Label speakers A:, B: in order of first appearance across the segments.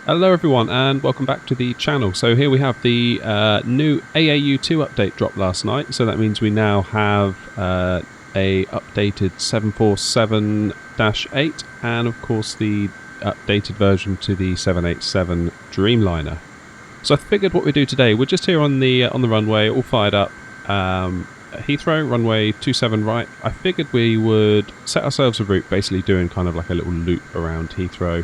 A: Hello everyone and welcome back to the channel. So here we have the new AAU2 update dropped last night. So that means we now have a updated 747-8 and of course the updated version to the 787 Dreamliner. So I figured what we do today, we're just here on the runway, all fired up. Heathrow, runway 27 right. I figured we would set ourselves a route, basically doing kind of like a little loop around Heathrow,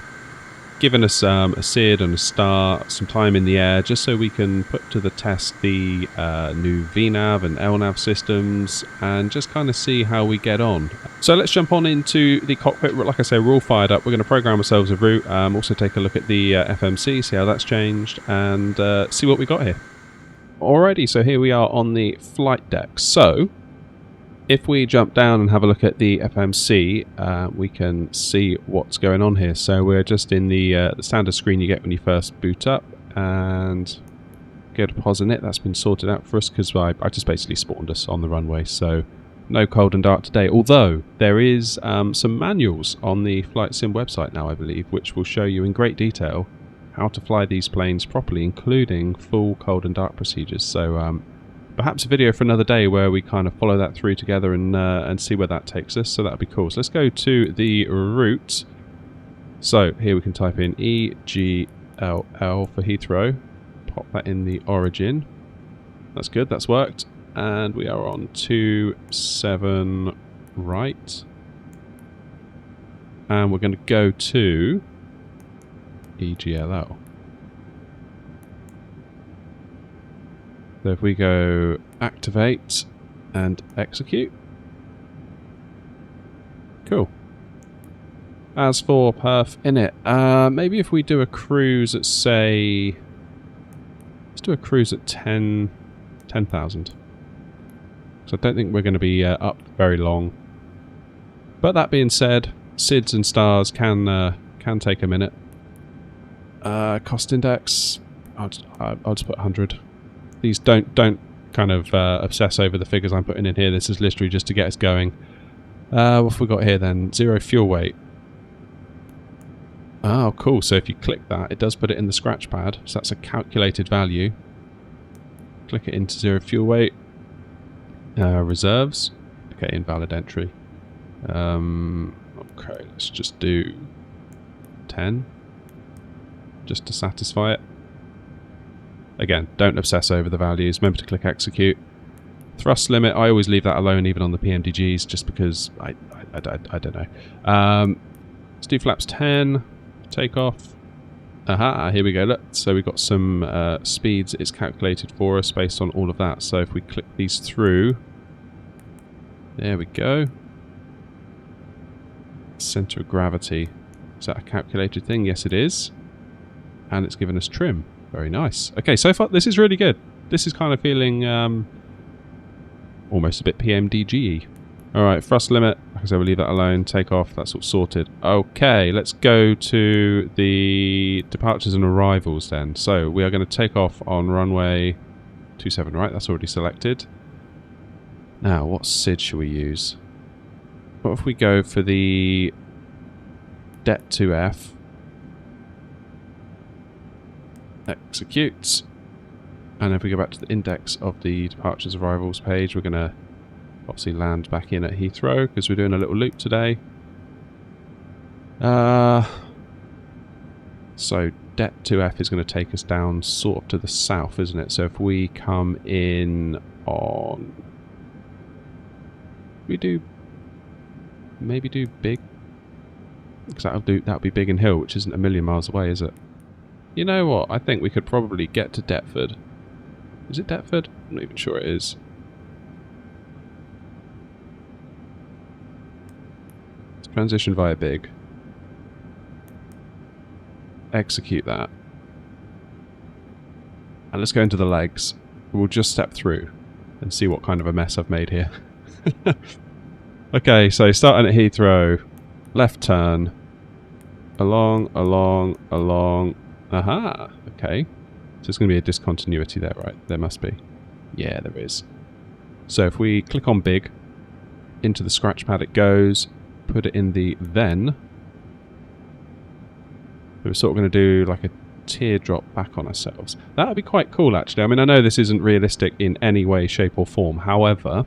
A: giving us a SID and a star, some time in the air, just so we can put to the test the new VNAV and LNAV systems and just kind of see how we get on. So let's jump on into the cockpit. Like I say, we're all fired up. We're going to program ourselves a route, also take a look at the FMC, see how that's changed, and see what we got here. Alrighty, so here we are on the flight deck. So if we jump down and have a look at the FMC, we can see what's going on here. So we're just in the standard screen you get when you first boot up, and go to pause in it. That's been sorted out for us because I just basically spawned us on the runway, so no cold and dark today. Although there is some manuals on the Flight Sim website now, I believe, which will show you in great detail how to fly these planes properly, including full cold and dark procedures. So perhaps a video for another day where we kind of follow that through together and see where that takes us. So that'd be cool. So let's go to the route. So here we can type in EGLL for Heathrow. Pop that in the origin. That's good. That's worked. And we are on 27 right. And we're going to go to EGLL. So if we go activate and execute. Cool. As for perf init, maybe if we do a cruise at, say, let's do a cruise at 10,000. So I don't think we're going to be up very long. But that being said, SIDs and stars can take a minute. Cost index, I'll just put 100. These don't kind of obsess over the figures I'm putting in here. This is literally just to get us going. What have we got here then? 0 fuel weight. Oh, cool. So if you click that, it does put it in the scratch pad. So that's a calculated value. Click it into 0 fuel weight. Reserves. Okay, invalid entry. Okay, let's just do 10. Just to satisfy it. Again, don't obsess over the values. Remember to click execute. Thrust limit, I always leave that alone even on the PMDGs just because I don't know. Let's do flaps 10. Take off. Aha, here we go. Look, so we've got some speeds it's calculated for us based on all of that. So if we click these through, there we go. Center of gravity. Is that a calculated thing? Yes, it is. And it's given us trim. Very nice. Okay, so far this is really good. This is kind of feeling almost a bit PMDG-y. Alright, thrust limit. Like I said, we'll leave that alone. Take off. That's all sorted. Okay, let's go to the departures and arrivals then. So we are going to take off on runway 27, right? That's already selected. Now, what SID should we use? What if we go for the DET2F? Execute. And if we go back to the index of the departures arrivals page, we're going to obviously land back in at Heathrow because we're doing a little loop today. So DET2F is going to take us down sort of to the south, isn't it? So if we come in on, maybe do big, because that'll be Biggin Hill, which isn't a million miles away, is it? You know what? I think we could probably get to Deptford. Is it Deptford? I'm not even sure it is. Let's transition via Big. Execute that. And let's go into the legs. We'll just step through and see what kind of a mess I've made here. Okay, so starting at Heathrow. Left turn. Along. Aha, okay. So there's going to be a discontinuity there, right? There must be. Yeah, there is. So if we click on Big, into the scratch pad it goes, put it in the then. We're sort of going to do like a teardrop back on ourselves. That would be quite cool, actually. I mean, I know this isn't realistic in any way, shape or form. However,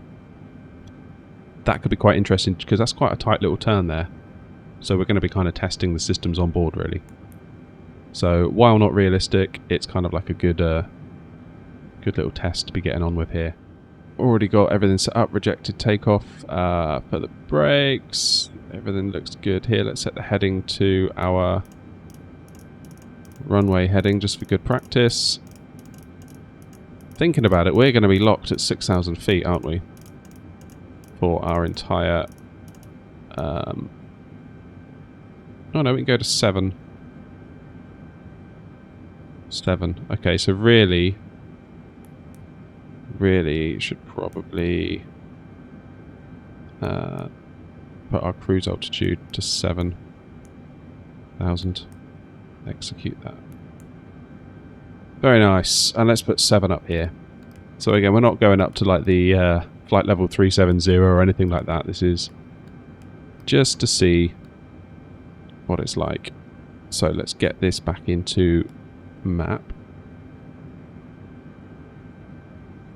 A: that could be quite interesting because that's quite a tight little turn there. So we're going to be kind of testing the systems on board, really. So while not realistic, it's kind of like a good little test to be getting on with here. Already got everything set up, rejected takeoff, put the brakes, everything looks good here. Let's set the heading to our runway heading just for good practice. Thinking about it, we're going to be locked at 6,000 feet, aren't we? For our entire... oh no, we can go to 7. 7. Okay, so really should probably put our cruise altitude to 7,000. Execute that. Very nice. And let's put 7 up here. So again, we're not going up to like the flight level 370 or anything like that. This is just to see what it's like. So let's get this back into map.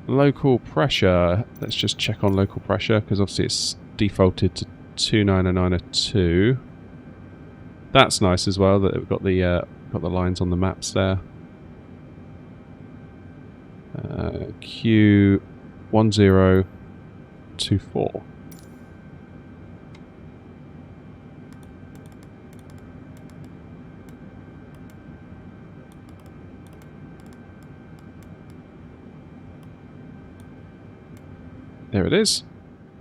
A: Local pressure. Let's just check on local pressure because obviously it's defaulted to 29902. That's nice as well that we've got the lines on the maps there. Q1024. There it is.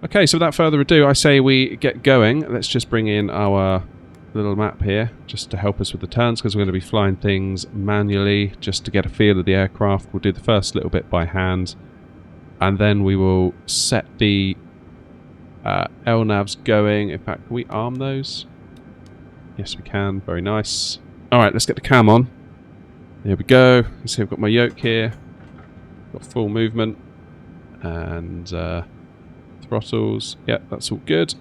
A: Okay, so without further ado, I say we get going. Let's just bring in our little map here, just to help us with the turns, because we're going to be flying things manually, just to get a feel of the aircraft. We'll do the first little bit by hand, and then we will set the LNAVs going. In fact, can we arm those? Yes, we can. Very nice. Alright, let's get the cam on. There we go. You see I've got my yoke here. Got full movement. And throttles. Yep, that's all good.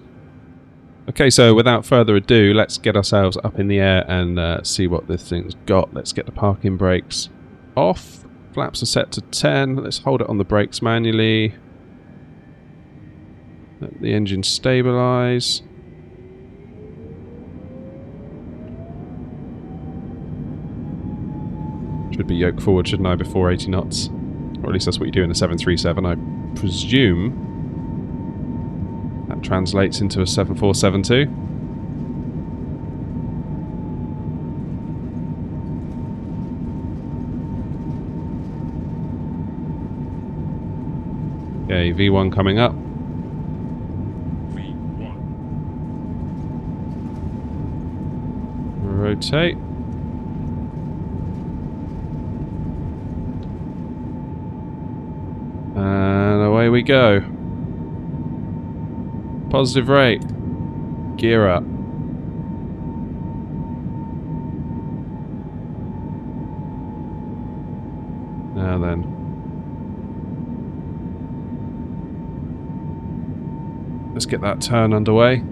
A: Okay, so without further ado, let's get ourselves up in the air and see what this thing's got. Let's get the parking brakes off. Flaps are set to 10. Let's hold it on the brakes manually. Let the engine stabilise. Should be yoke forward, shouldn't I, before 80 knots? Or at least that's what you do in a 737. I presume that translates into a 7472. Okay, V1 coming up. V1. Rotate. And away we go. Positive rate. Gear up. Now then. Let's get that turn underway.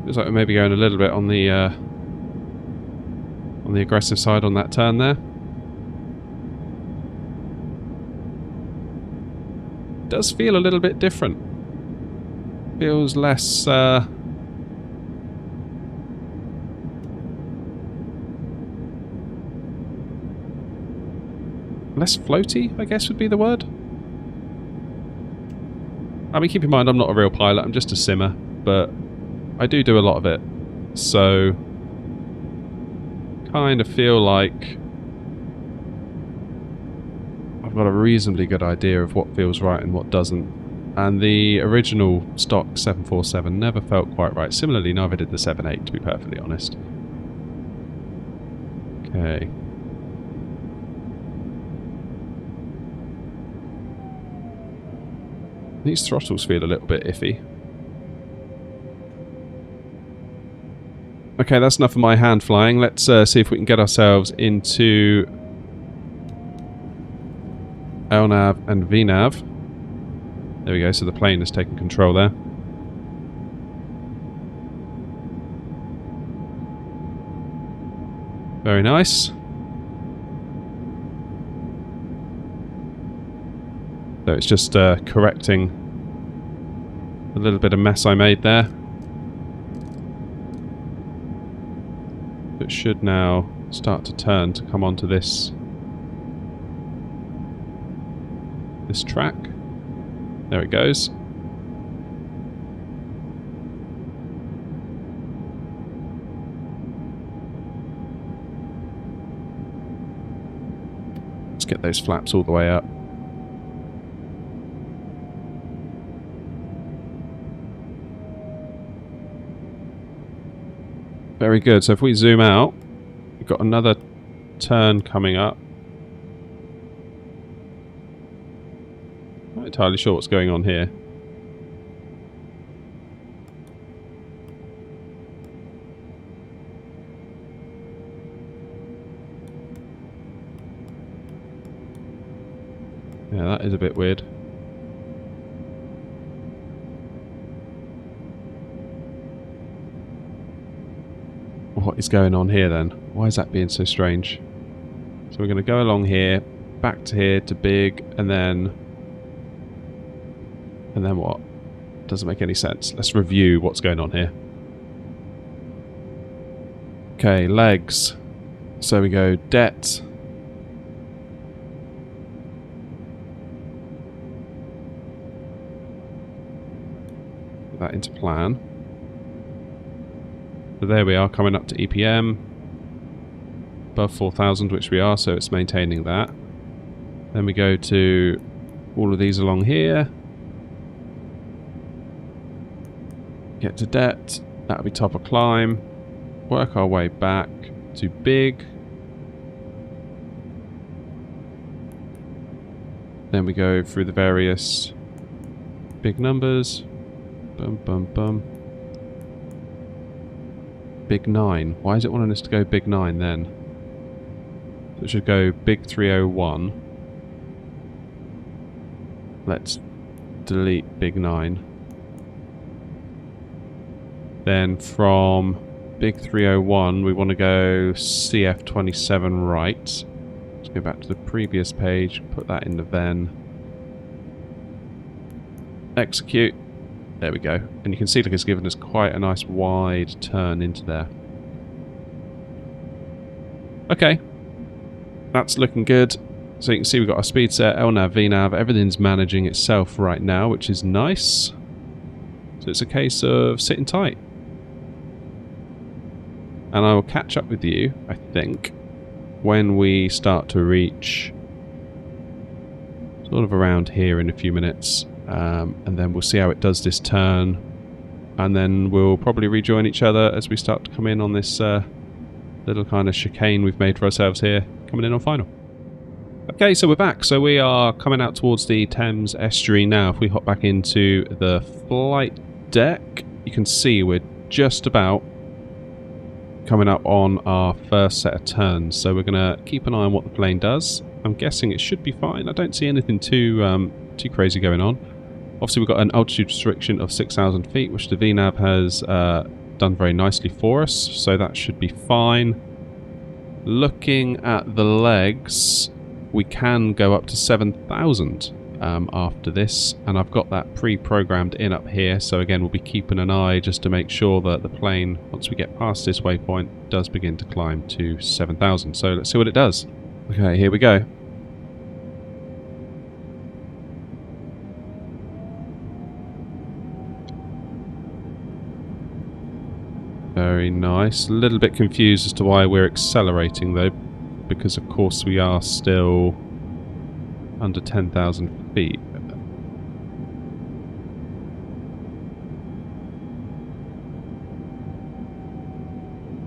A: Looks like we're maybe going a little bit on the aggressive side on that turn there. It does feel a little bit different. Feels less less floaty, I guess would be the word. I mean, keep in mind I'm not a real pilot, I'm just a simmer, but I do a lot of it, so kind of feel like I've got a reasonably good idea of what feels right and what doesn't. And the original stock 747 never felt quite right. Similarly, neither did the 78, to be perfectly honest. Okay. These throttles feel a little bit iffy. Okay, that's enough of my hand flying. Let's see if we can get ourselves into LNAV and VNAV. There we go, so the plane has taken control there. Very nice. So it's just correcting a little bit of mess I made there. It should now start to turn to come onto this track. There it goes. Let's get those flaps all the way up. Very good. So if we zoom out, we've got another turn coming up. Not entirely sure what's going on here. Yeah, that is a bit weird. What is going on here then? Why is that being so strange? So we're going to go along here, back to here to big, and then what? Doesn't make any sense. Let's review what's going on here. Okay, legs. So we go det. Put that into plan. So there we are, coming up to EPM. Above 4,000, which we are, so it's maintaining that. Then we go to all of these along here. Get to det. That'll be top of climb. Work our way back to big. Then we go through the various big numbers. Bum, bum, bum. Big 9. Why is it wanting us to go big 9 then? So it should go big 301. Let's delete big 9. Then from big 301 we want to go CF27 right. Let's go back to the previous page, put that in the VEN. Execute. There we go. And you can see, look, it's given us quite a nice wide turn into there. Okay. That's looking good. So you can see we've got our speed set, LNAV, VNAV, everything's managing itself right now, which is nice. So it's a case of sitting tight. And I will catch up with you, I think, when we start to reach sort of around here in a few minutes. And then we'll see how it does this turn, and then we'll probably rejoin each other as we start to come in on this little kind of chicane we've made for ourselves here, coming in on final. Okay, so we're back. So we are coming out towards the Thames estuary now. If we hop back into the flight deck, you can see we're just about coming up on our first set of turns. So we're going to keep an eye on what the plane does. I'm guessing it should be fine. I don't see anything too crazy going on. Obviously we've got an altitude restriction of 6,000 feet, which the VNAV has done very nicely for us, so that should be fine. Looking at the legs, we can go up to 7,000 after this, and I've got that pre-programmed in up here, so again we'll be keeping an eye just to make sure that the plane, once we get past this waypoint, does begin to climb to 7,000. So let's see what it does. Okay, here we go. Very nice. A little bit confused as to why we're accelerating though, because of course we are still under 10,000 feet.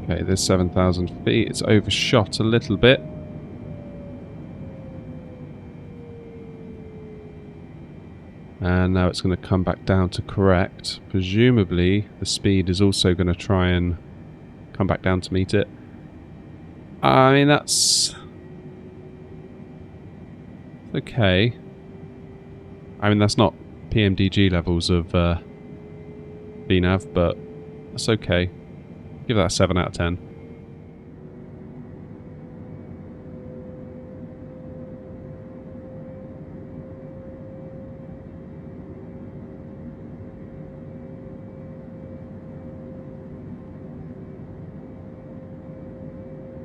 A: Okay, there's 7,000 feet. It's overshot a little bit. And now it's going to come back down to correct. Presumably the speed is also going to try and come back down to meet it. I mean, that's Okay. I mean, that's not PMDG levels of VNAV, but that's okay. Give that a 7 out of 10.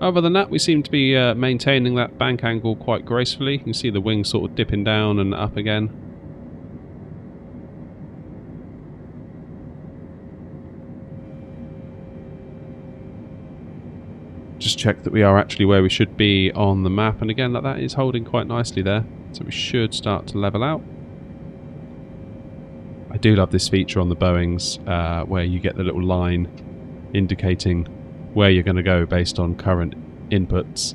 A: Other than that, we seem to be maintaining that bank angle quite gracefully. You can see the wings sort of dipping down and up again. Just check that we are actually where we should be on the map, and again, that is holding quite nicely there. So we should start to level out. I do love this feature on the Boeings where you get the little line indicating where you're going to go based on current inputs.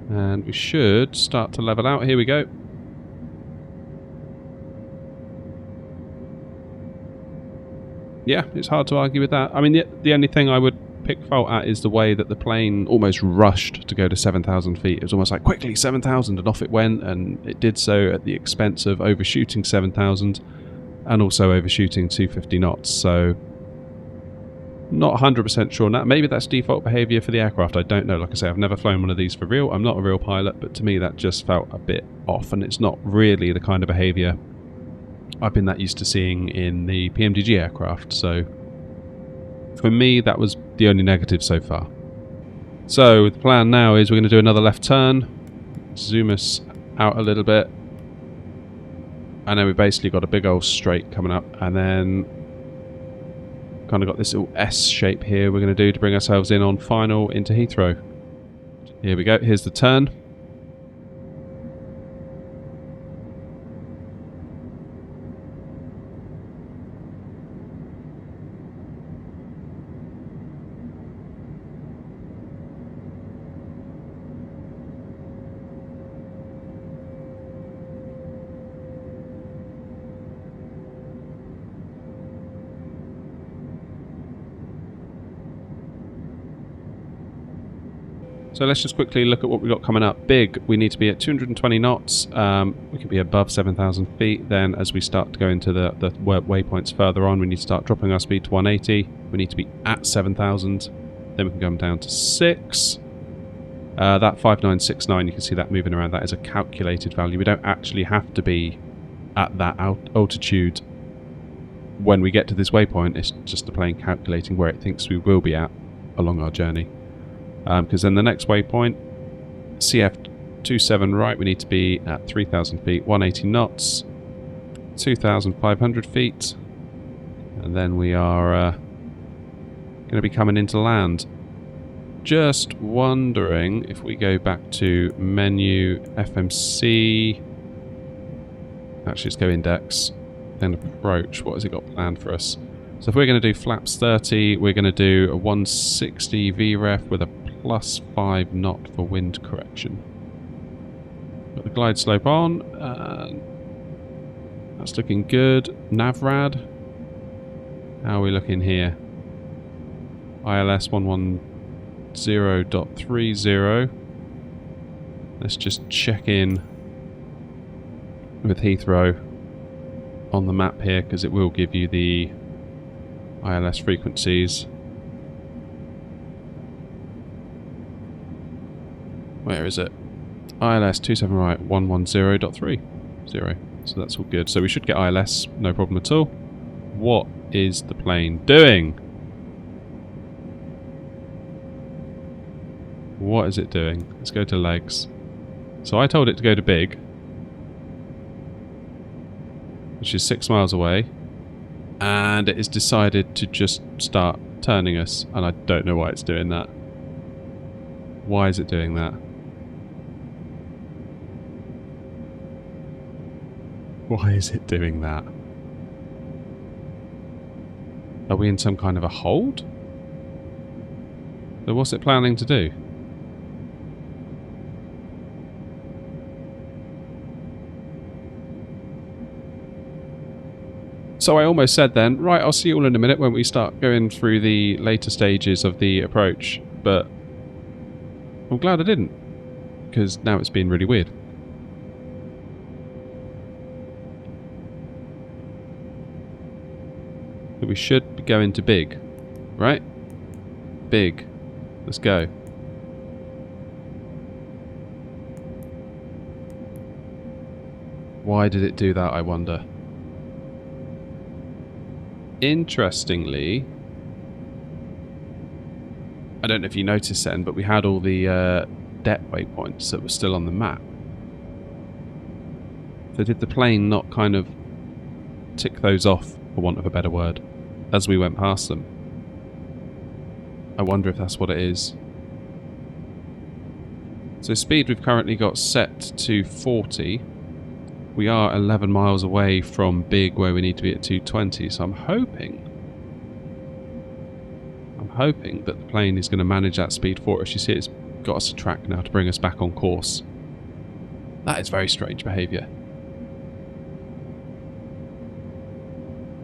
A: And we should start to level out. Here we go. Yeah, it's hard to argue with that. I mean, the only thing I would pick fault at is the way that the plane almost rushed to go to 7,000 feet. It was almost like, quickly, 7,000, and off it went, and it did so at the expense of overshooting 7,000 and also overshooting 250 knots. So not 100% sure on that. Maybe that's default behaviour for the aircraft. I don't know. Like I say, I've never flown one of these for real. I'm not a real pilot, but to me that just felt a bit off, and it's not really the kind of behaviour I've been that used to seeing in the PMDG aircraft. So for me, that was the only negative so far. So the plan now is we're going to do another left turn, zoom us out a little bit, and then we basically got a big old straight coming up, and then kind of got this little S shape here we're going to do to bring ourselves in on final into Heathrow. Here we go, here's the turn. So let's just quickly look at what we've got coming up. Big, we need to be at 220 knots. We can be above 7,000 feet. Then as we start to go into the waypoints further on, we need to start dropping our speed to 180. We need to be at 7,000. Then we can come down to 6. That 5969, you can see that moving around. That is a calculated value. We don't actually have to be at that altitude when we get to this waypoint. It's just the plane calculating where it thinks we will be at along our journey. Because then the next waypoint, CF27 right, we need to be at 3,000 feet, 180 knots, 2,500 feet, and then we are going to be coming into land. Just wondering if we go back to menu, FMC, actually let's go index, then approach. What has it got planned for us? So if we're going to do flaps 30, we're going to do a 160 VREF with a +5 knot for wind correction. Got the glide slope on, that's looking good. Navrad, how are we looking here? ILS 110.30. Let's just check in with Heathrow on the map here, because it will give you the ILS frequencies. Where is it? ILS 27 right 110.30. So that's all good. So we should get ILS, no problem at all. What is the plane doing? What is it doing? Let's go to legs. So I told it to go to big, which is 6 miles away, and it has decided to just start turning us, and I don't know why it's doing that. Why is it doing that? Why is it doing that? Are we in some kind of a hold? So what's it planning to do? So I almost said then, right, I'll see you all in a minute when we start going through the later stages of the approach, but I'm glad I didn't. because now it's been really weird. But we should be going to big, right? Big. Let's go. Why did it do that, I wonder? Interestingly, I don't know if you noticed then, but we had all the DET waypoints that were still on the map. So did the plane not kind of tick those off, for want of a better word, as we went past them? I wonder if that's what it is. So speed we've currently got set to 40. We are 11 miles away from big, where we need to be at 220, so I'm hoping that the plane is going to manage that speed for us. You see, it's got us a track now to bring us back on course. That is very strange behaviour.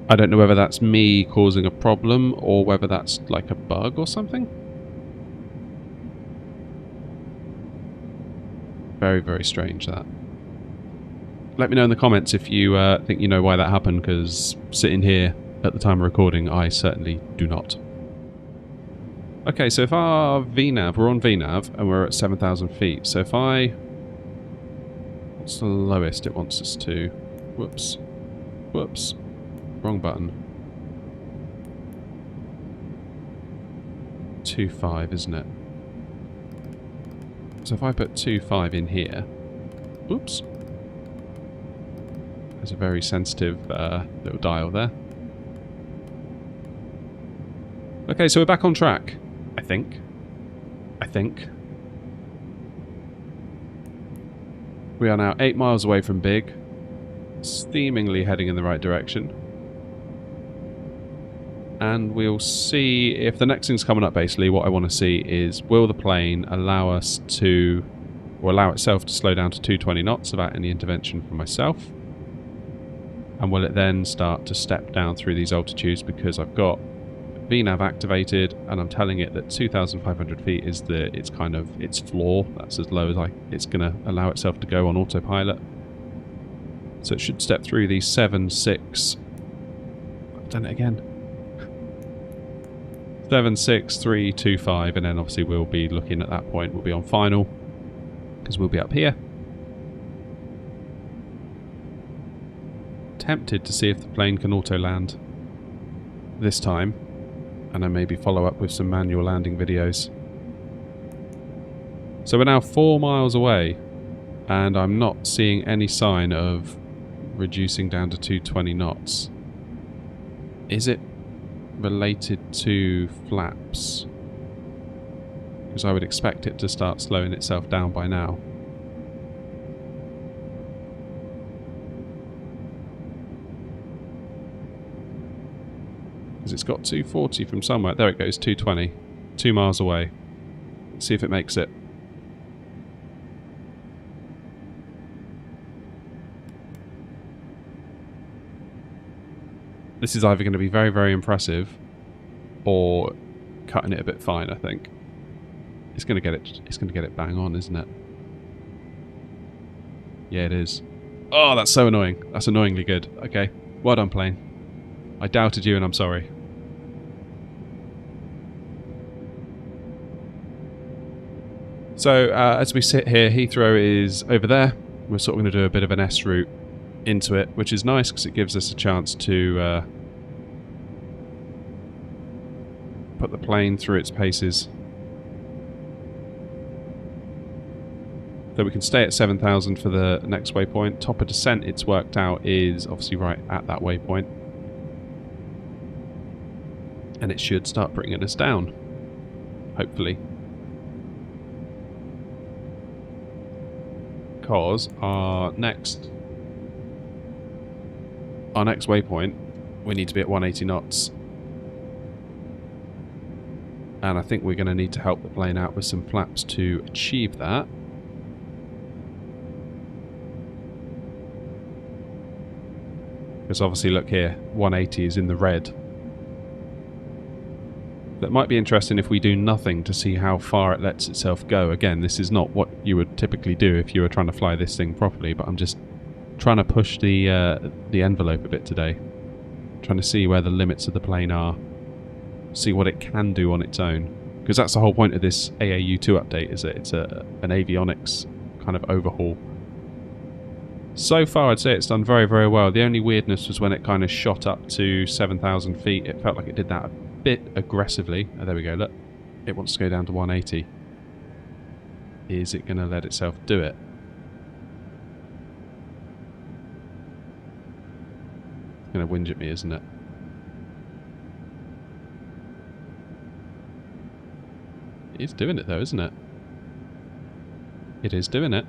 A: I don't know whether that's me causing a problem or whether that's like a bug or something. Very, very strange, that. Let me know in the comments if you think you know why that happened, because sitting here at the time of recording, I certainly do not. Okay, so if our VNAV, we're on VNAV and we're at 7,000 feet. So if I... what's the lowest it wants us to? Whoops. Whoops. Wrong button. 2.5, isn't it? So if I put 2.5 in here... Oops. There's a very sensitive little dial there. Okay, so we're back on track. I think. We are now 8 miles away from big. Seemingly heading in the right direction. And we'll see if the next thing's coming up. Basically, what I want to see is, will the plane allow us to, or allow itself to slow down to 220 knots without any intervention from myself? And will it then start to step down through these altitudes, because I've got VNAV activated and I'm telling it that 2,500 feet is its floor. That's as low as it's going to allow itself to go on autopilot. So it should step through these 7, 6. I've done it again. 7, 6, 3, 2, 5, and then obviously we'll be looking at that point. We'll be on final because we'll be up here. Tempted to see if the plane can auto land this time, and then maybe follow up with some manual landing videos. So we're now 4 miles away, and I'm not seeing any sign of reducing down to 220 knots. Is it related to flaps? Because I would expect it to start slowing itself down by now. Because it's got 240 from somewhere. There it goes, 220. 2 miles away. Let's see if it makes it. This is either going to be very, very impressive or cutting it a bit fine, I think. It's going to get it bang on, isn't it? Yeah, it is. Oh, that's so annoying. That's annoyingly good. Okay. Well done, plane. I doubted you and I'm sorry. So, as we sit here, Heathrow is over there. We're sort of going to do a bit of an S route into it, which is nice because it gives us a chance to put the plane through its paces. So we can stay at 7,000 for the next waypoint. Top of descent, it's worked out, is obviously right at that waypoint. And it should start bringing us down, hopefully. Because our next waypoint, we need to be at 180 knots. And I think we're going to need to help the plane out with some flaps to achieve that. Because obviously, look here, 180 is in the red. That might be interesting if we do nothing to see how far it lets itself go. Again, this is not what you would typically do if you were trying to fly this thing properly, but I'm just trying to push the envelope a bit today. Trying to see where the limits of the plane are. See what it can do on its own. Because that's the whole point of this AAU2 update, is that it's an avionics kind of overhaul. So far, I'd say it's done very, very well. The only weirdness was when it kind of shot up to 7,000 feet. It felt like it did that a bit aggressively. Oh, there we go, look. It wants to go down to 180. Is it going to let itself do it? It's going to whinge at me, isn't it? It's doing it though, isn't it? It is doing it.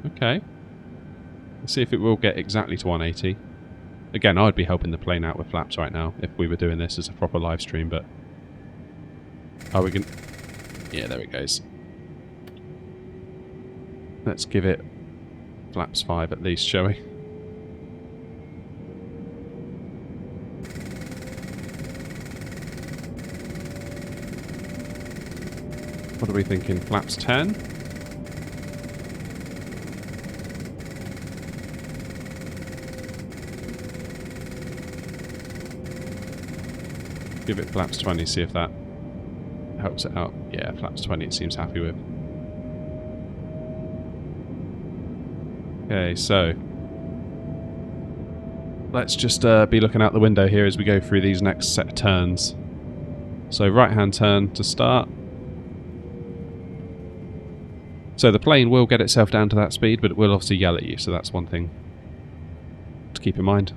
A: Okay. Let's see if it will get exactly to 180. Again, I'd be helping the plane out with flaps right now if we were doing this as a proper live stream, but... Are we going to... Yeah, there it goes. Let's give it flaps 5 at least, shall we? What are we thinking? Flaps 10? Give it flaps 20, see if that helps it out. Yeah, flaps 20 it seems happy with. Okay, so let's just be looking out the window here as we go through these next set of turns. So right hand turn to start. So the plane will get itself down to that speed, but it will obviously yell at you, so that's one thing to keep in mind.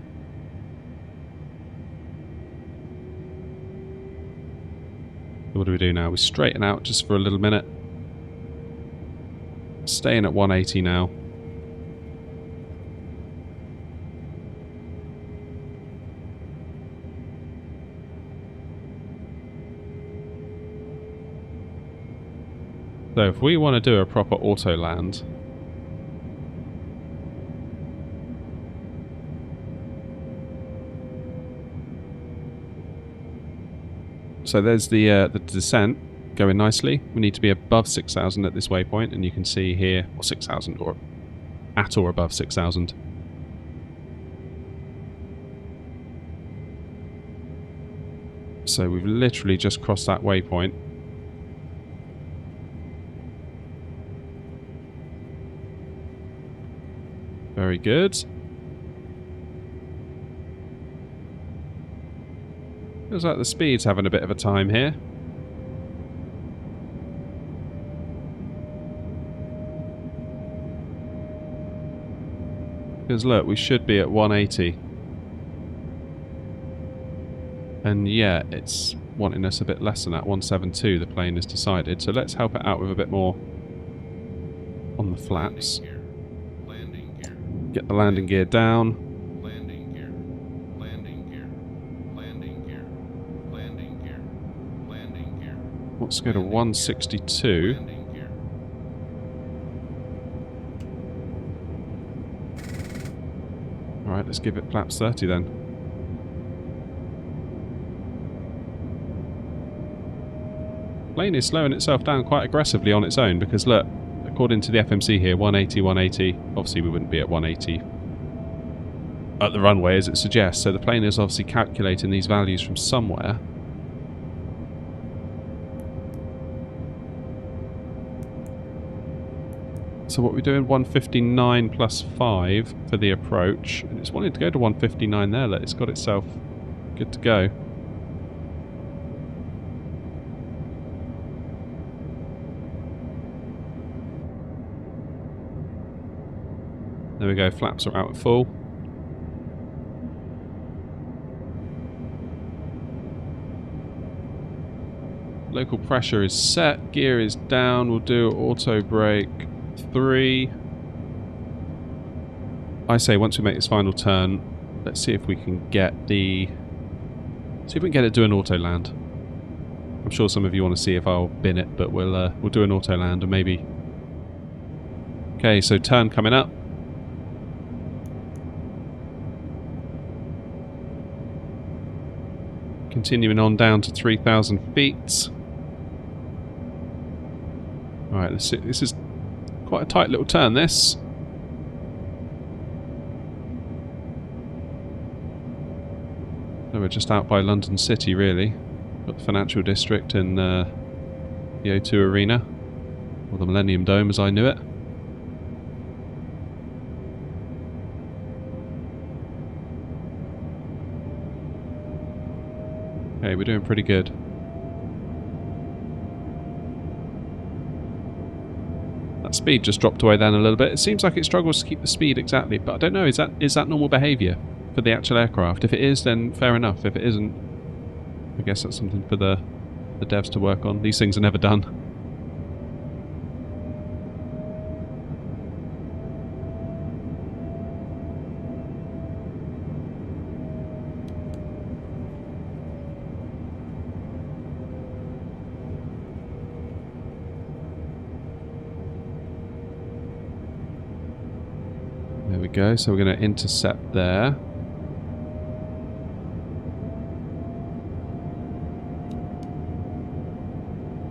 A: What do we do now? We straighten out just for a little minute. Staying at 180 now. So if we want to do a proper auto land, so there's the descent going nicely. We need to be above 6,000 at this waypoint, and you can see here, or 6,000, or at or above 6,000. So we've literally just crossed that waypoint. Very good. Feels like the speed's having a bit of a time here. Because look, we should be at 180. And yeah, it's wanting us a bit less than that. 172 the plane has decided. So let's help it out with a bit more on the flaps. Get the landing gear down. Landing gear, landing gear, landing gear, landing gear, landing gear. Let's go to 162. Alright, let's give it flaps 30 then. Plane is slowing itself down quite aggressively on its own because look, according to the FMC here, 180, 180. Obviously, we wouldn't be at 180 at the runway as it suggests. So the plane is obviously calculating these values from somewhere. So what we're doing, 159 plus 5 for the approach. And it's wanting to go to 159 there. Look, it's got itself good to go. There we go, flaps are out at full. Local pressure is set, gear is down, we'll do auto brake 3. I say once we make this final turn, let's see if we can get the... see if we can get it to do an auto land. I'm sure some of you want to see if I'll bin it, but we'll do an auto land and maybe... Okay, so turn coming up. Continuing on down to 3,000 feet. Alright, let's see. This is quite a tight little turn, this. So we're just out by London City, really. Got the financial district and the O2 Arena, or the Millennium Dome as I knew it. Okay, we're doing pretty good. That speed just dropped away then a little bit. It seems like it struggles to keep the speed exactly, but I don't know, is that normal behaviour for the actual aircraft? If it is, then fair enough. If it isn't, I guess that's something for the devs to work on. These things are never done. There we go, so we're going to intercept there.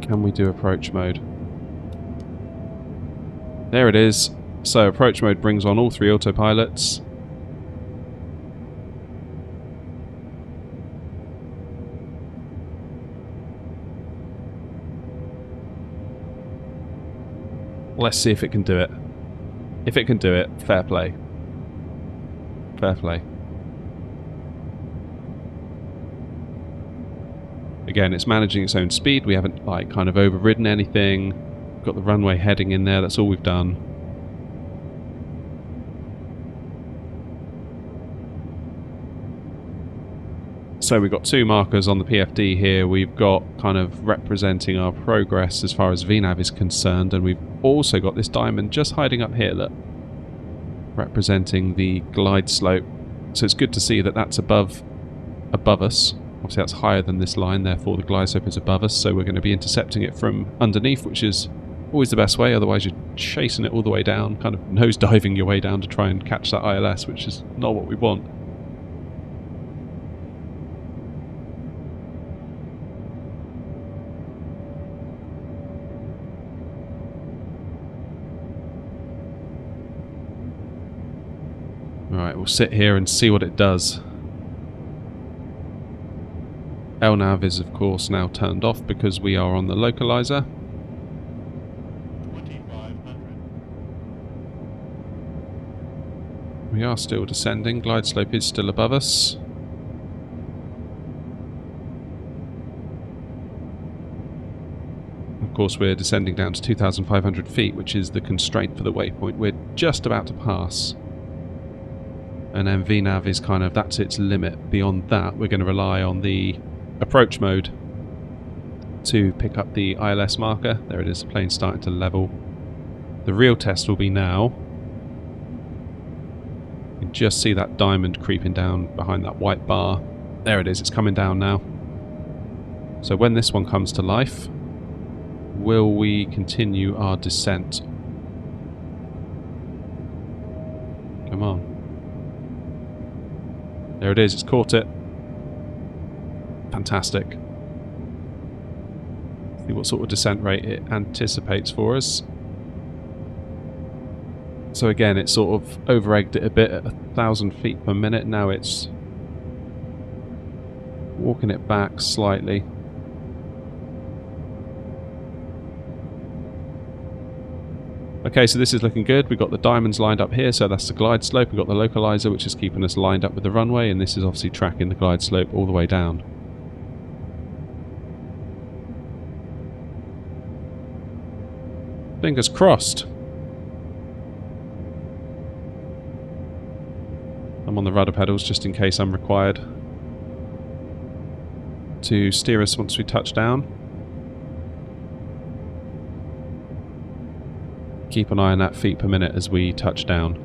A: Can we do approach mode? There it is. So approach mode brings on all 3 autopilots. Let's see if it can do it. If it can do it, fair play. Fair play. Again, it's managing its own speed. We haven't like kind of overridden anything. Got the runway heading in there. That's all we've done. So we've got 2 markers on the PFD here. We've got kind of representing our progress as far as VNAV is concerned, and we've also got this diamond just hiding up here, look, representing the glide slope. So it's good to see that that's above us. Obviously that's higher than this line, therefore the glide slope is above us, so we're going to be intercepting it from underneath, which is always the best way, otherwise you're chasing it all the way down, kind of nose-diving your way down to try and catch that ILS, which is not what we want. Alright, we'll sit here and see what it does. LNAV is of course now turned off because we are on the localizer. 2500. We are still descending, glide slope is still above us. Of course we're descending down to 2,500 feet, which is the constraint for the waypoint we're just about to pass. And then VNAV is kind of, that's its limit. Beyond that, we're going to rely on the approach mode to pick up the ILS marker. There it is, the plane's starting to level. The real test will be now. You can just see that diamond creeping down behind that white bar. There it is, it's coming down now. So when this one comes to life, will we continue our descent? Come on. There it is, it's caught it. Fantastic. See what sort of descent rate it anticipates for us. So again, it sort of over-egged it a bit at 1,000 feet per minute. Now it's walking it back slightly. Okay, so this is looking good. We've got the diamonds lined up here, so that's the glide slope. We've got the localizer, which is keeping us lined up with the runway, and this is obviously tracking the glide slope all the way down. Fingers crossed. I'm on the rudder pedals just in case I'm required to steer us once we touch down. Keep an eye on that feet per minute as we touch down.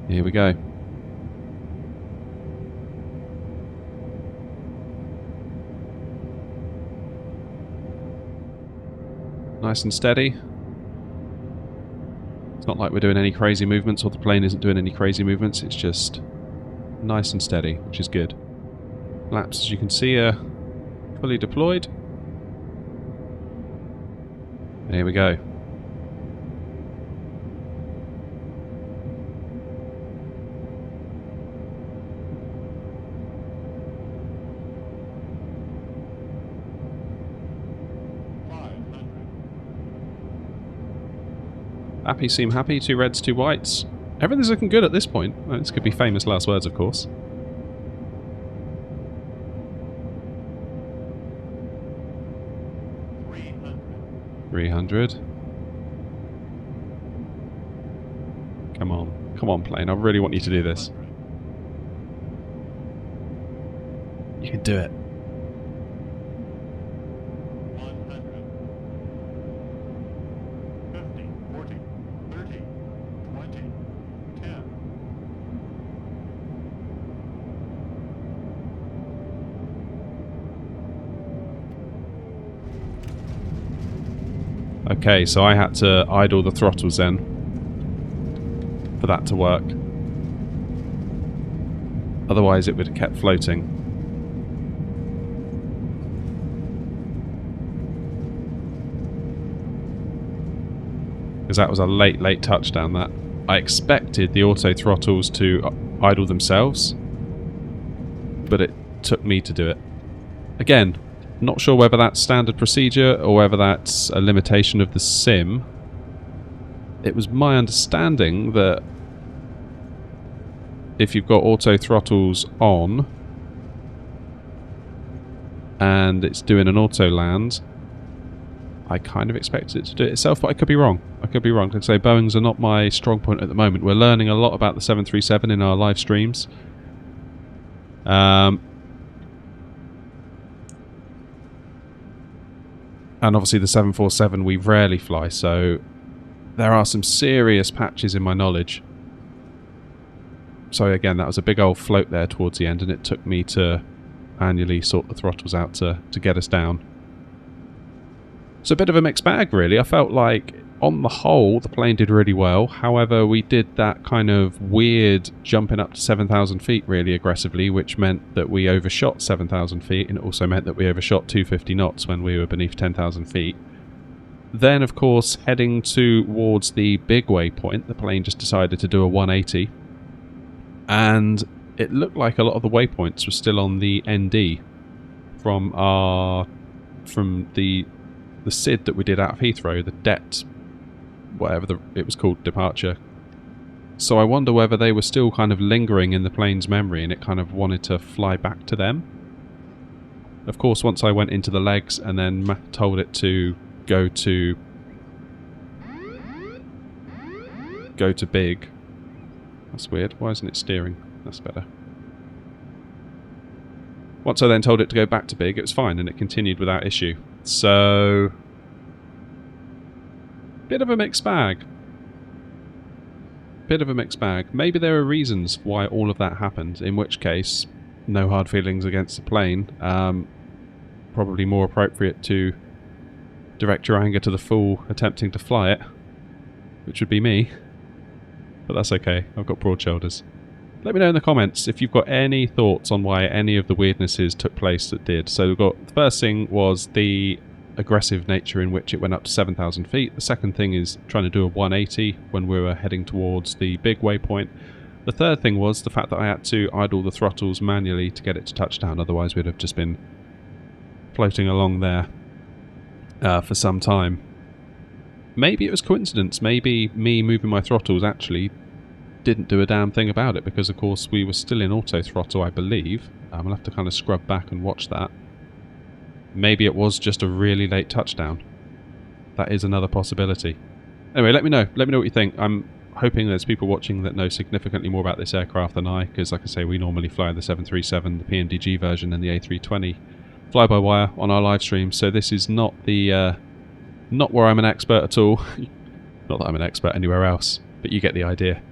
A: Here we go. Nice and steady. It's not like we're doing any crazy movements, or the plane isn't doing any crazy movements. It's just nice and steady, which is good. Flaps, as you can see, are fully deployed. Here we go. Happy seem happy, 2 reds, 2 whites. Everything's looking good at this point. Well, this could be famous last words, of course. 300. Come on. Come on, plane. I really want you to do this. You can do it.
B: 50, 40, 30, 20, 10.
A: Okay, so I had to idle the throttles then for that to work. Otherwise it would have kept floating. Because that was a late touchdown, that. I expected the auto throttles to idle themselves, but it took me to do it. Again, not sure whether that's standard procedure or whether that's a limitation of the sim. It was my understanding that if you've got auto throttles on and it's doing an auto land, I kind of expected it to do it itself, but I could be wrong. I could be wrong. Like I say, Boeings are not my strong point at the moment. We're learning a lot about the 737 in our live streams. And obviously the 747 we rarely fly, so there are some serious patches in my knowledge. So again, that was a big old float there towards the end, and it took me to manually sort the throttles out to get us down. So a bit of a mixed bag, really. I felt like, on the whole, the plane did really well. However, we did that kind of weird jumping up to 7,000 feet really aggressively, which meant that we overshot 7,000 feet, and it also meant that we overshot 250 knots when we were beneath 10,000 feet. Then, of course, heading towards the big waypoint, the plane just decided to do a 180. And it looked like a lot of the waypoints were still on the ND from the SID that we did out of Heathrow, the DET, whatever it was called, Departure. So I wonder whether they were still kind of lingering in the plane's memory and it kind of wanted to fly back to them. Of course, once I went into the legs and then told it to go to big. That's weird. Why isn't it steering? That's better. Once I then told it to go back to big, it was fine and it continued without issue. So, bit of a mixed bag. Bit of a mixed bag. Maybe there are reasons why all of that happened, in which case, no hard feelings against the plane. Probably more appropriate to direct your anger to the fool attempting to fly it, which would be me. But that's okay, I've got broad shoulders. Let me know in the comments if you've got any thoughts on why any of the weirdnesses took place that did. So we've got, the first thing was the aggressive nature in which it went up to 7,000 feet. The second thing is trying to do a 180 when we were heading towards the big waypoint. The third thing was the fact that I had to idle the throttles manually to get it to touchdown, otherwise we'd have just been floating along there for some time. Maybe it was coincidence, maybe me moving my throttles actually didn't do a damn thing about it, because of course we were still in auto throttle, I believe. I'll have to kind of scrub back and watch that. Maybe it was just a really late touchdown. That is another possibility. Anyway, let me know what you think. I'm hoping there's people watching that know significantly more about this aircraft than I, because like I say, we normally fly the 737, the PNDG version, and the A320 fly-by-wire on our live stream, so this is not the not where I'm an expert at all. Not that I'm an expert anywhere else, but you get the idea.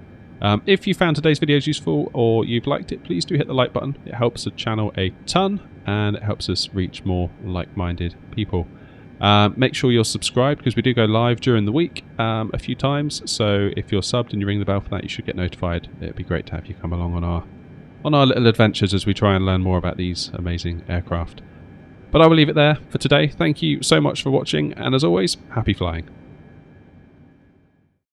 A: If you found today's videos useful or you've liked it, please do hit the like button. It helps the channel a ton and it helps us reach more like-minded people. Make sure you're subscribed because we do go live during the week a few times. So if you're subbed and you ring the bell for that, you should get notified. It'd be great to have you come along on our little adventures as we try and learn more about these amazing aircraft. But I will leave it there for today. Thank you so much for watching, and as always, happy flying.